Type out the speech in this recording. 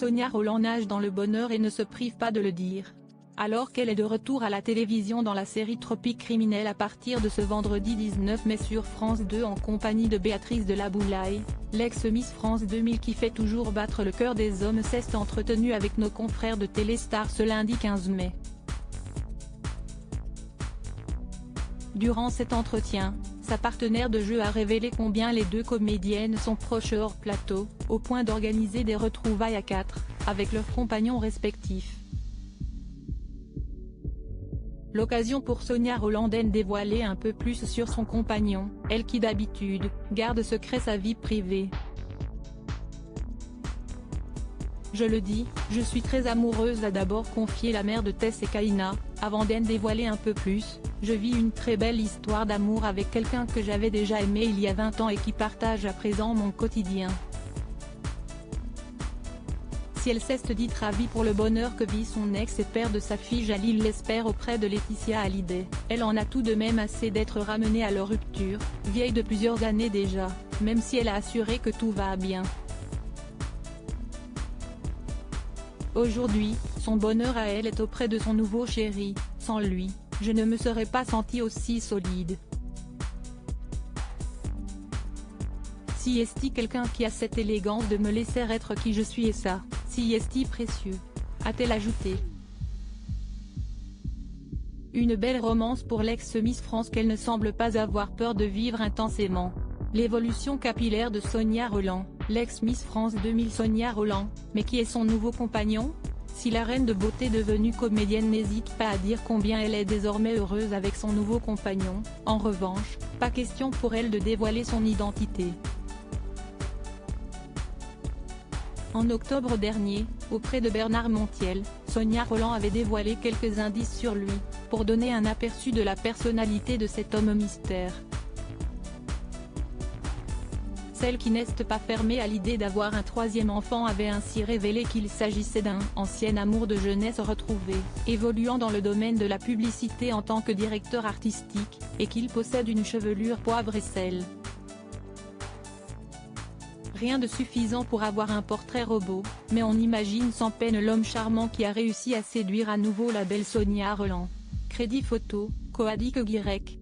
Sonia Rolland nage dans le bonheur et ne se prive pas de le dire. Alors qu'elle est de retour à la télévision dans la série Tropique criminelle à partir de ce vendredi 19 mai sur France 2 en compagnie de Béatrice de la Boulaye, l'ex-Miss France 2000 qui fait toujours battre le cœur des hommes s'est entretenue avec nos confrères de Téléstar ce lundi 15 mai. Durant cet entretien, sa partenaire de jeu a révélé combien les deux comédiennes sont proches hors plateau, au point d'organiser des retrouvailles à quatre, avec leurs compagnons respectifs. L'occasion pour Sonia Rolland de dévoiler un peu plus sur son compagnon, elle qui d'habitude, garde secret sa vie privée. Je le dis, je suis très amoureuse, a d'abord confié la mère de Tess et Kaina, avant d'en dévoiler un peu plus. Je vis une très belle histoire d'amour avec quelqu'un que j'avais déjà aimé il y a 20 ans et qui partage à présent mon quotidien. Si elle s'est dite ravie pour le bonheur que vit son ex et père de sa fille Jalil l'espère auprès de Laetitia Hallyday, elle en a tout de même assez d'être ramenée à leur rupture, vieille de plusieurs années déjà, même si elle a assuré que tout va bien. Aujourd'hui, son bonheur à elle est auprès de son nouveau chéri. Sans lui, je ne me serais pas sentie aussi solide. Si est-il quelqu'un qui a cette élégance de me laisser être qui je suis et ça, si est-il précieux, a-t-elle ajouté. Une belle romance pour l'ex-Miss France qu'elle ne semble pas avoir peur de vivre intensément. L'évolution capillaire de Sonia Rolland, l'ex-Miss France 2000 Sonia Rolland, mais qui est son nouveau compagnon? Si la reine de beauté devenue comédienne n'hésite pas à dire combien elle est désormais heureuse avec son nouveau compagnon, en revanche, pas question pour elle de dévoiler son identité. En octobre dernier, auprès de Bernard Montiel, Sonia Rolland avait dévoilé quelques indices sur lui, pour donner un aperçu de la personnalité de cet homme mystère. Celle qui n'est pas fermée à l'idée d'avoir un troisième enfant avait ainsi révélé qu'il s'agissait d'un « ancien amour de jeunesse retrouvé », évoluant dans le domaine de la publicité en tant que directeur artistique, et qu'il possède une chevelure poivre et sel. Rien de suffisant pour avoir un portrait robot, mais on imagine sans peine l'homme charmant qui a réussi à séduire à nouveau la belle Sonia Rolland. Crédit photo, Coadic Guirec.